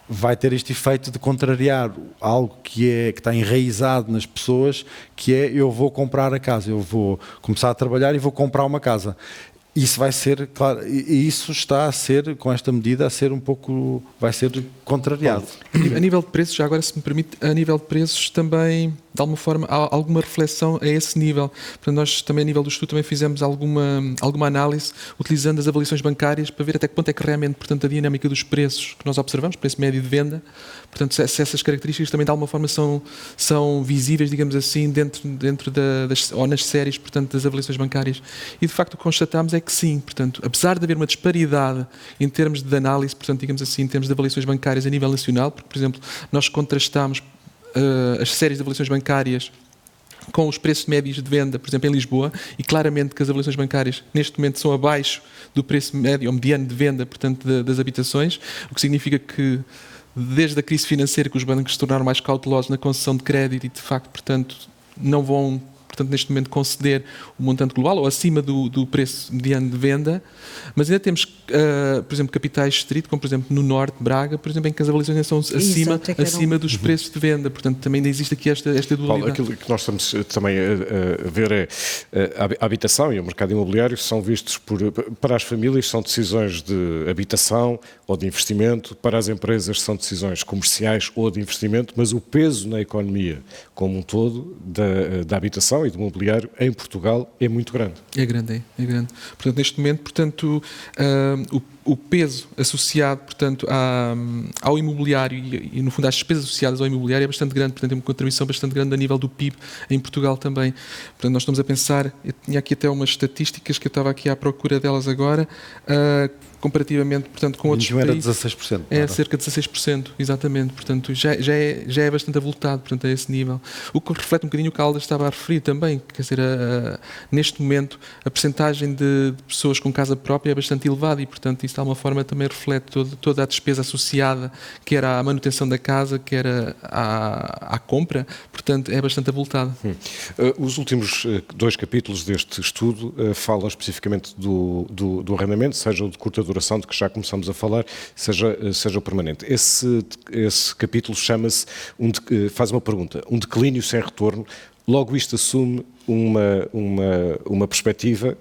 vai ter este efeito de contrariar algo que está enraizado nas pessoas, que é: eu vou comprar a casa, eu vou começar a trabalhar e vou comprar uma casa. Isso vai ser, claro, e isso está a ser, com esta medida, vai ser contrariado. A nível de preços, já agora, se me permite, a nível de preços também, de alguma forma, há alguma reflexão a esse nível. Portanto, nós também, a nível do estudo, também fizemos alguma análise, utilizando as avaliações bancárias, para ver até que ponto é que realmente, portanto, a dinâmica dos preços que nós observamos, preço médio de venda, portanto, se essas características também, de alguma forma, são visíveis, digamos assim, dentro ou nas séries, portanto, das avaliações bancárias. E, de facto, o que constatámos é que sim, portanto, apesar de haver uma disparidade em termos de análise, portanto, digamos assim, em termos de avaliações bancárias a nível nacional, porque, por exemplo, nós contrastamos as séries de avaliações bancárias com os preços médios de venda, por exemplo, em Lisboa, e claramente que as avaliações bancárias neste momento são abaixo do preço médio ou mediano de venda, portanto, das habitações, o que significa que desde a crise financeira que os bancos se tornaram mais cautelosos na concessão de crédito e, de facto, portanto, não vão, portanto, neste momento conceder o montante global ou acima do preço mediano de venda, mas ainda temos, por exemplo, capitais distrito, como por exemplo no Norte, Braga, por exemplo, em que as avaliações ainda são acima dos preços de venda, portanto também ainda existe aqui esta dualidade. Paulo, aquilo que nós estamos também a ver é a habitação e o mercado imobiliário são vistos para as famílias são decisões de habitação ou de investimento, para as empresas são decisões comerciais ou de investimento, mas o peso na economia como um todo da habitação e do imobiliário em Portugal é muito grande. É grande. Portanto, neste momento, portanto, o peso associado, portanto, ao imobiliário e, no fundo, às despesas associadas ao imobiliário é bastante grande, portanto, tem uma contribuição bastante grande a nível do PIB em Portugal também. Portanto, nós estamos a pensar, eu tinha aqui até umas estatísticas que eu estava aqui à procura delas agora, comparativamente, portanto, com outros países. Era 16%. É cerca de 16%, exatamente. Portanto, já é bastante avultado, portanto, a esse nível. O que reflete um bocadinho o que a Alda estava a referir também, quer dizer, neste momento, a percentagem de pessoas com casa própria é bastante elevada e, portanto, isso de alguma forma também reflete toda a despesa associada, quer à manutenção da casa, quer à compra, portanto, é bastante avultado. Os últimos 2 capítulos deste estudo falam especificamente do arrendamento, seja o de curta duração, de que já começamos a falar, seja o permanente. Esse capítulo chama-se, faz uma pergunta, um declínio sem retorno. Logo isto assume uma perspectiva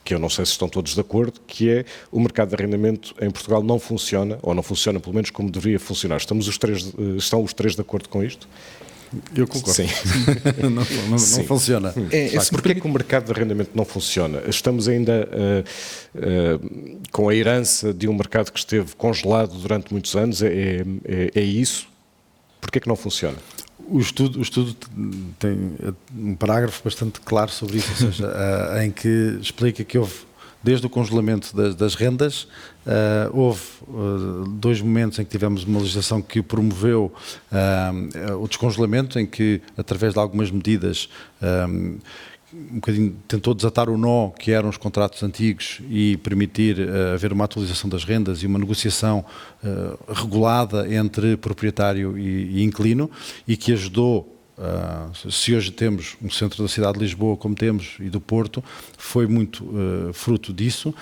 que eu não sei se estão todos de acordo, que é o mercado de arrendamento em Portugal não funciona, ou não funciona pelo menos como deveria funcionar. Estão os três de acordo com isto? Eu concordo. Sim. não funciona. Porquê que o mercado de arrendamento não funciona? Estamos ainda com a herança de um mercado que esteve congelado durante muitos anos. É isso? Porquê que não funciona? O estudo tem um parágrafo bastante claro sobre isso, ou seja, em que explica que houve, desde o congelamento das rendas, houve 2 momentos em que tivemos uma legislação que promoveu o descongelamento, em que, através de algumas medidas, um bocadinho tentou desatar o nó que eram os contratos antigos e permitir haver uma atualização das rendas e uma negociação regulada entre proprietário e inquilino, e que ajudou. Se hoje temos um centro da cidade de Lisboa como temos e do Porto, foi muito fruto disso,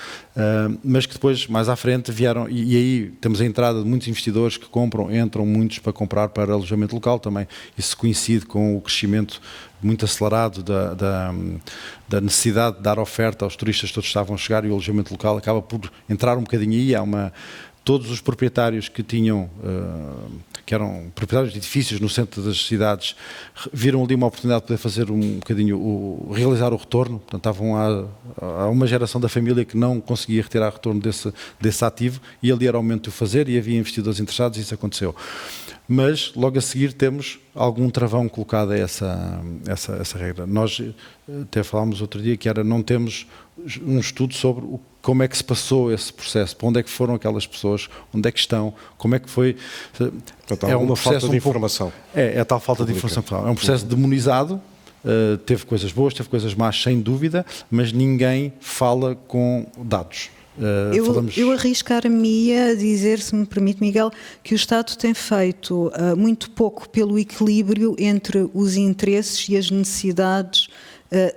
mas que depois, mais à frente, vieram, e aí temos a entrada de muitos investidores que entram muitos para comprar para alojamento local também. Isso coincide com o crescimento muito acelerado da necessidade de dar oferta aos turistas que todos estavam a chegar, e o alojamento local acaba por entrar um bocadinho aí. Todos os proprietários que que eram proprietários de edifícios no centro das cidades, viram ali uma oportunidade de poder fazer um bocadinho, realizar o retorno. Portanto, estavam há uma geração da família que não conseguia retirar retorno desse ativo, e ali era o momento de o fazer, e havia investidores interessados, e isso aconteceu. Mas logo a seguir temos algum travão colocado a essa regra. Nós até falámos outro dia que não temos um estudo sobre como é que se passou esse processo, para onde é que foram aquelas pessoas, onde é que estão, como é que foi. Portanto, há uma falta de informação. É tal falta de informação. É um processo demonizado, teve coisas boas, teve coisas más, sem dúvida, mas ninguém fala com dados. Eu arriscar-me a dizer, se me permite, Miguel, que o Estado tem feito muito pouco pelo equilíbrio entre os interesses e as necessidades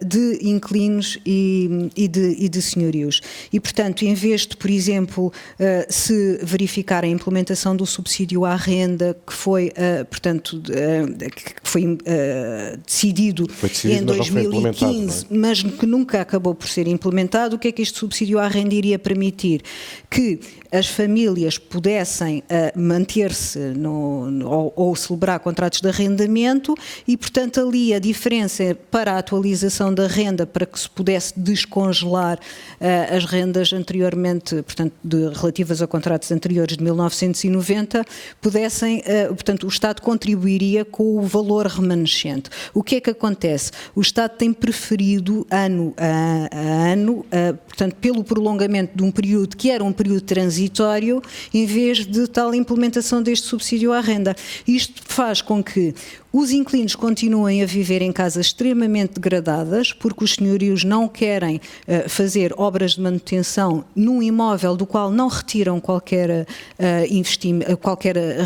de inquilinos e de senhorios. E, portanto, em vez de, por exemplo, se verificar a implementação do subsídio à renda, que foi, decidido em 2015, mas que nunca acabou por ser implementado, o que é que este subsídio à renda iria permitir? Que as famílias pudessem manter-se ou celebrar contratos de arrendamento e, portanto, ali a diferença para a atualização da renda, para que se pudesse descongelar as rendas anteriormente, portanto, relativas a contratos anteriores de 1990, portanto, o Estado contribuiria com o valor remanescente. O que é que acontece? O Estado tem preferido, ano a ano, portanto, pelo prolongamento de um período que era um período transitório, em vez de tal implementação deste subsídio à renda. Isto faz com que os inquilinos continuem a viver em casas extremamente degradadas, porque os senhorios não querem fazer obras de manutenção num imóvel do qual não retiram qualquer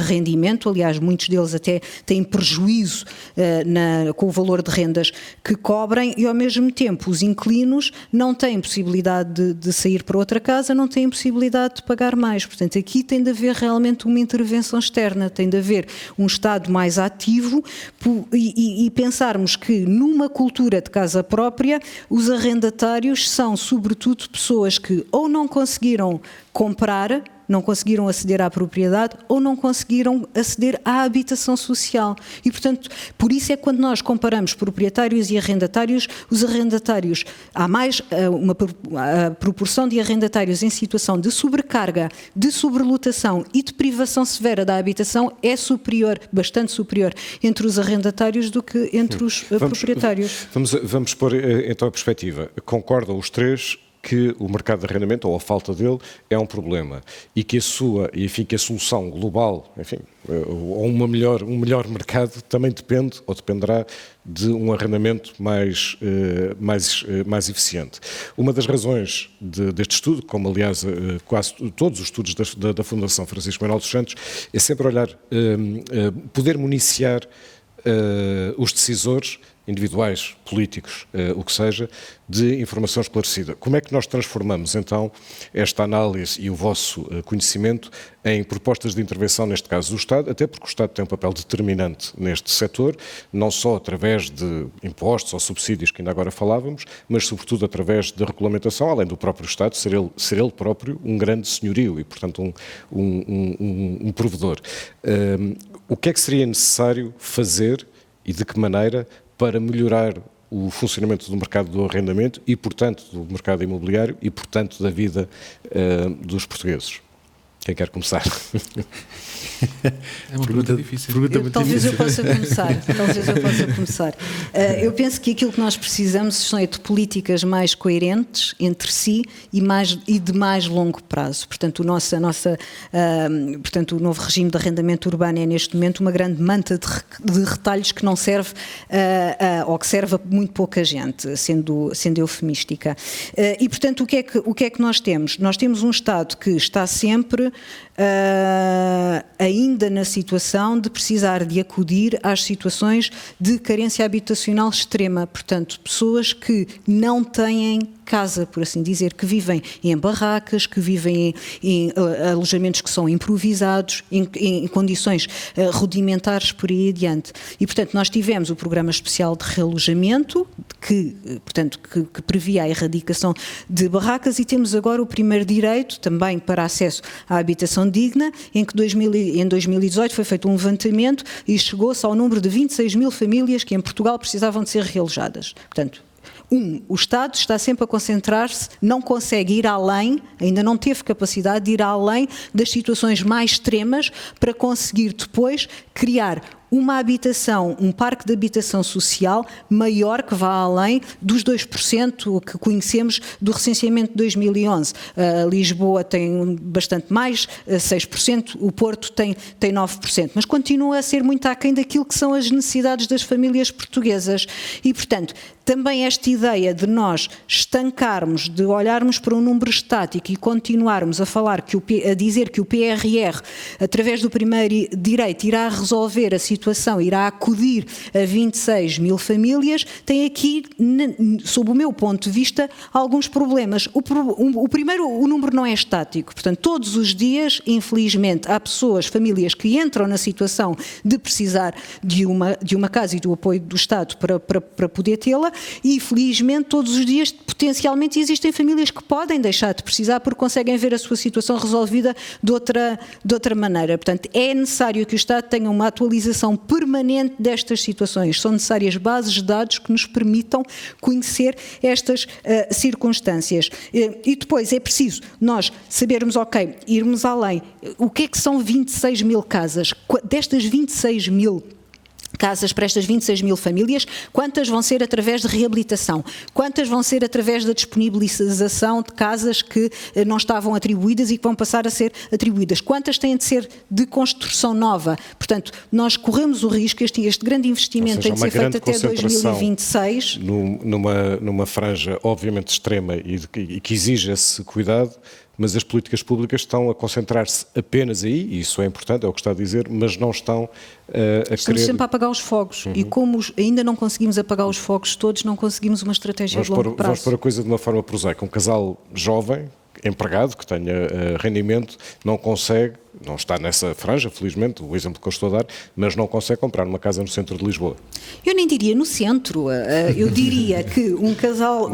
rendimento. Aliás, muitos deles até têm prejuízo com o valor de rendas que cobrem, e ao mesmo tempo os inquilinos não têm possibilidade de sair para outra casa, não têm possibilidade de pagar mais. Portanto, aqui tem de haver realmente uma intervenção externa, tem de haver um Estado mais ativo, e pensarmos que numa cultura de casa própria os arrendatários são sobretudo pessoas que ou não conseguiram comprar, não conseguiram aceder à propriedade ou não conseguiram aceder à habitação social. E, portanto, por isso é que quando nós comparamos proprietários e arrendatários, os arrendatários, há mais a proporção de arrendatários em situação de sobrecarga, de sobrelotação e de privação severa da habitação é superior, bastante superior, entre os arrendatários do que entre os proprietários. Vamos pôr então a perspectiva. Concordam os três que o mercado de arrendamento, ou a falta dele, é um problema e que a solução global, ou um melhor mercado também depende ou dependerá de um arrendamento mais eficiente. Uma das razões deste estudo, como aliás quase todos os estudos da Fundação Francisco Manuel dos Santos, é sempre olhar, poder municiar os decisores individuais, políticos, o que seja, de informação esclarecida. Como é que nós transformamos, então, esta análise e o vosso conhecimento em propostas de intervenção, neste caso do Estado, até porque o Estado tem um papel determinante neste setor, não só através de impostos ou subsídios, que ainda agora falávamos, mas sobretudo através da regulamentação, além do próprio Estado ser ele próprio um grande senhorio e, portanto, um provedor. O que é que seria necessário fazer e de que maneira para melhorar o funcionamento do mercado do arrendamento e, portanto, do mercado imobiliário e, portanto, da vida dos portugueses? Quem quer começar? É uma pergunta difícil. Talvez eu possa começar. Eu penso que aquilo que nós precisamos são de políticas mais coerentes entre si e de mais longo prazo. Portanto, o novo regime de arrendamento urbano é neste momento uma grande manta de retalhos que não serve ou que serve a muito pouca gente, sendo eufemística. E, portanto, o que é que nós temos? Nós temos um Estado que está sempre ainda na situação de precisar de acudir às situações de carência habitacional extrema, portanto, pessoas que não têm casa, por assim dizer, que vivem em barracas, que vivem em alojamentos que são improvisados, em condições rudimentares por aí adiante. E, portanto, nós tivemos o Programa Especial de Realojamento, que previa a erradicação de barracas, e temos agora o primeiro direito, também para acesso à habitação digna, em que em 2018 foi feito um levantamento e chegou-se ao número de 26 mil famílias que em Portugal precisavam de ser realojadas. Portanto, o Estado está sempre a concentrar-se, não consegue ir além, ainda não teve capacidade de ir além das situações mais extremas para conseguir depois criar uma habitação, um parque de habitação social maior que vá além dos 2% que conhecemos do recenseamento de 2011. Lisboa tem bastante mais, 6%, o Porto tem 9%, mas continua a ser muito aquém daquilo que são as necessidades das famílias portuguesas e, portanto, também esta ideia de nós estancarmos, de olharmos para um número estático e continuarmos a falar, a dizer que o PRR, através do primeiro direito, irá resolver a situação, irá acudir a 26 mil famílias, tem aqui, sob o meu ponto de vista, alguns problemas. O primeiro, o número não é estático, portanto, todos os dias, infelizmente, há pessoas, famílias que entram na situação de precisar de uma casa e do apoio do Estado para poder tê-la, e felizmente todos os dias potencialmente existem famílias que podem deixar de precisar porque conseguem ver a sua situação resolvida de outra maneira. Portanto, é necessário que o Estado tenha uma atualização permanente destas situações. São necessárias bases de dados que nos permitam conhecer estas circunstâncias. E depois é preciso nós sabermos, ok, irmos além. O que é que são 26 mil casas? Destas 26 mil casas para estas 26 mil famílias, quantas vão ser através de reabilitação? Quantas vão ser através da disponibilização de casas que não estavam atribuídas e que vão passar a ser atribuídas? Quantas têm de ser de construção nova? Portanto, nós corremos o risco, este grande investimento tem de ser feito até 2026. Numa franja obviamente extrema e que exige esse cuidado, mas as políticas públicas estão a concentrar-se apenas aí, e isso é importante, é o que está a dizer, mas não estão a Estamos querer... sempre a apagar os fogos, e como ainda não conseguimos apagar os fogos todos, não conseguimos uma estratégia de longo prazo. Vamos pôr a coisa de uma forma prosaica. Um casal jovem, empregado, que tenha rendimento, não consegue, não está nessa franja, felizmente, o exemplo que eu estou a dar, mas não consegue comprar uma casa no centro de Lisboa. Eu nem diria no centro, eu diria que um casal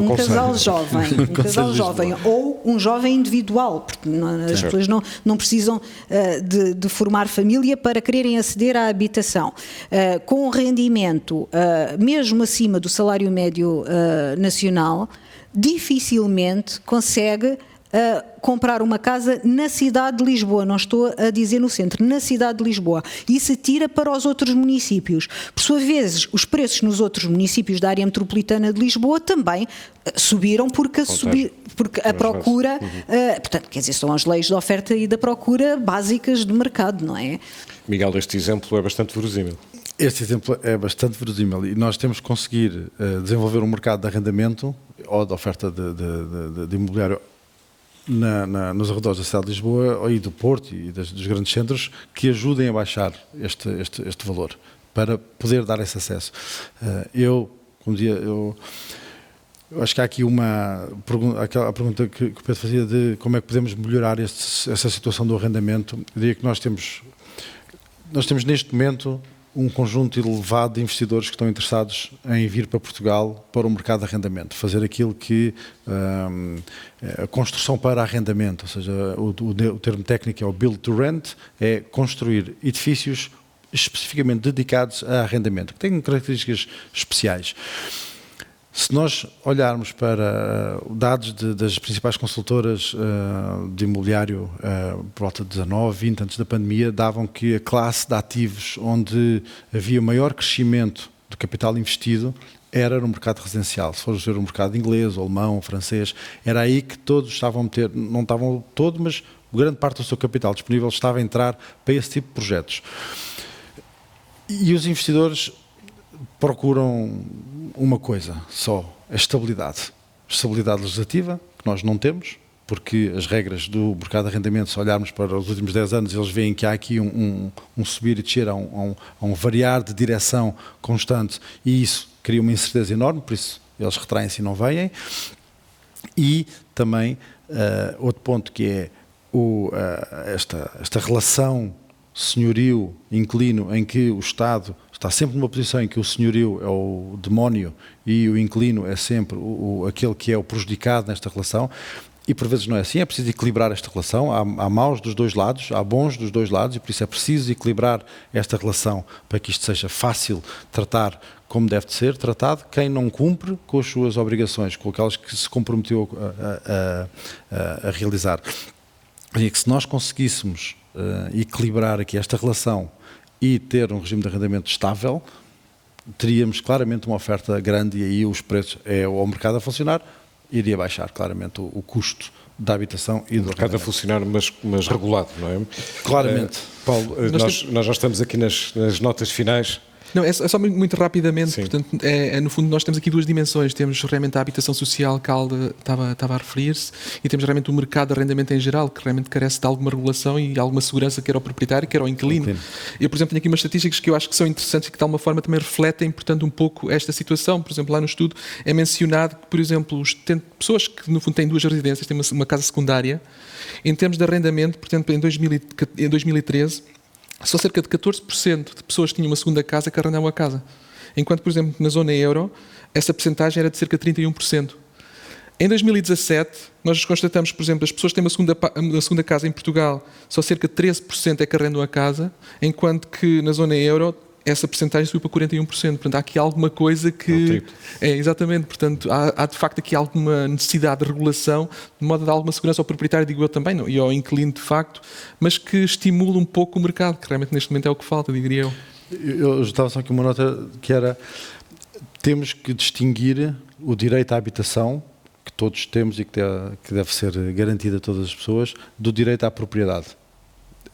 jovem ou um jovem individual, porque as pessoas não precisam de formar família para quererem aceder à habitação. Com um rendimento mesmo acima do salário médio nacional, dificilmente consegue comprar uma casa na cidade de Lisboa, não estou a dizer no centro, na cidade de Lisboa, e se tira para os outros municípios. Por sua vez, os preços nos outros municípios da área metropolitana de Lisboa também subiram porque a procura, portanto, quer dizer, são as leis da oferta e da procura básicas do mercado, não é? Miguel, este exemplo é bastante verosímil. Este exemplo é bastante verosímil e nós temos que conseguir desenvolver um mercado de arrendamento ou de oferta de imobiliário nos arredores da cidade de Lisboa e do Porto e dos grandes centros que ajudem a baixar este valor para poder dar esse acesso. Eu acho que há aqui aquela pergunta que o Pedro fazia de como é que podemos melhorar essa situação do arrendamento. Eu diria que nós temos neste momento um conjunto elevado de investidores que estão interessados em vir para Portugal para o mercado de arrendamento, fazer aquilo que a construção para arrendamento, ou seja, o termo técnico é o build to rent, é construir edifícios especificamente dedicados a arrendamento, que têm características especiais. Se nós olharmos para dados das principais consultoras de imobiliário por volta de 19, 20, antes da pandemia, davam que a classe de ativos onde havia maior crescimento do capital investido era no mercado residencial. Se formos ver o mercado inglês, alemão, francês, era aí que todos estavam a meter, não estavam todo, mas grande parte do seu capital disponível estava a entrar para esse tipo de projetos. E os investidores procuram uma coisa só, a estabilidade. Estabilidade legislativa, que nós não temos, porque as regras do mercado de arrendamento, se olharmos para os últimos 10 anos, eles veem que há aqui um subir e descer, há um variar de direção constante, e isso cria uma incerteza enorme, por isso eles retraem-se e não vêm. E também outro ponto que é esta relação senhorio-inquilino, em que o Estado está sempre numa posição em que o senhorio é o demónio e o inquilino é sempre aquele que é o prejudicado nesta relação. E por vezes não é assim, é preciso equilibrar esta relação, há maus dos dois lados, há bons dos dois lados, e por isso é preciso equilibrar esta relação para que isto seja fácil tratar como deve de ser tratado. Quem não cumpre com as suas obrigações, com aquelas que se comprometeu a realizar. E que se nós conseguíssemos equilibrar aqui esta relação e ter um regime de arrendamento estável, teríamos claramente uma oferta grande, e aí os preços, o mercado a funcionar, iria baixar claramente o custo da habitação e do mercado a funcionar, mas regulado, não é? Claramente. Paulo, nós já estamos aqui nas notas finais. Não, é só muito rapidamente. Sim. Portanto, no fundo nós temos aqui duas dimensões. Temos realmente a habitação social que a Alda estava a referir-se, e temos realmente o mercado de arrendamento em geral, que realmente carece de alguma regulação e alguma segurança, quer ao proprietário, quer ao inquilino. Eu, por exemplo, tenho aqui umas estatísticas que eu acho que são interessantes e que de alguma forma também refletem, portanto, um pouco esta situação. Por exemplo, lá no estudo é mencionado que, por exemplo, pessoas que no fundo têm duas residências, têm uma casa secundária, em termos de arrendamento, portanto, em 2013, só cerca de 14% de pessoas que tinham uma segunda casa que arrendavam a casa. Enquanto, por exemplo, na zona euro, essa percentagem era de cerca de 31%. Em 2017, nós constatamos, por exemplo, as pessoas que têm uma segunda casa em Portugal, só cerca de 13% é que arrendam a casa, enquanto que na zona euro essa percentagem subiu para 41%. Portanto, há aqui alguma coisa que... exatamente. Portanto, há de facto aqui alguma necessidade de regulação, de modo a dar alguma segurança ao proprietário, digo eu também, não, e ao inquilino de facto, mas que estimule um pouco o mercado, que realmente neste momento é o que falta, diria eu. Eu estava só aqui uma nota que era: temos que distinguir o direito à habitação, que todos temos e que deve ser garantido a todas as pessoas, do direito à propriedade.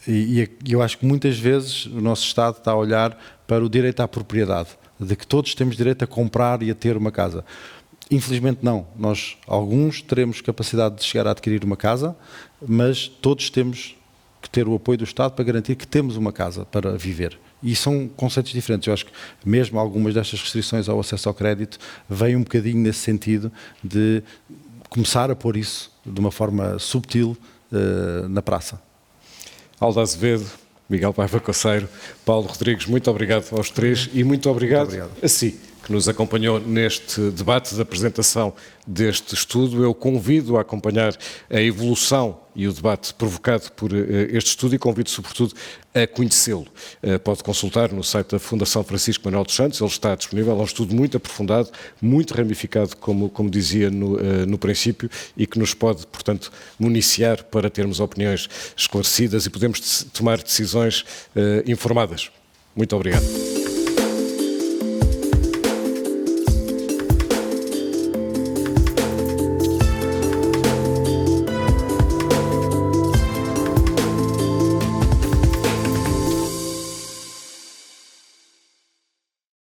E eu acho que muitas vezes o nosso Estado está a olhar para o direito à propriedade, de que todos temos direito a comprar e a ter uma casa. Infelizmente não. Alguns teremos capacidade de chegar a adquirir uma casa, mas todos temos que ter o apoio do Estado para garantir que temos uma casa para viver. E são conceitos diferentes. Eu acho que mesmo algumas destas restrições ao acesso ao crédito vêm um bocadinho nesse sentido de começar a pôr isso de uma forma subtil na praça. Alda Azevedo, Miguel Paiva Coceiro, Paulo Rodrigues, muito obrigado aos três e muito obrigado a si, que nos acompanhou neste debate da apresentação deste estudo. Eu convido a acompanhar a evolução e o debate provocado por este estudo e convido, sobretudo, a conhecê-lo. Pode consultar no site da Fundação Francisco Manuel dos Santos, ele está disponível, é um estudo muito aprofundado, muito ramificado, como dizia no princípio, e que nos pode, portanto, municiar para termos opiniões esclarecidas e podemos tomar decisões informadas. Muito obrigado.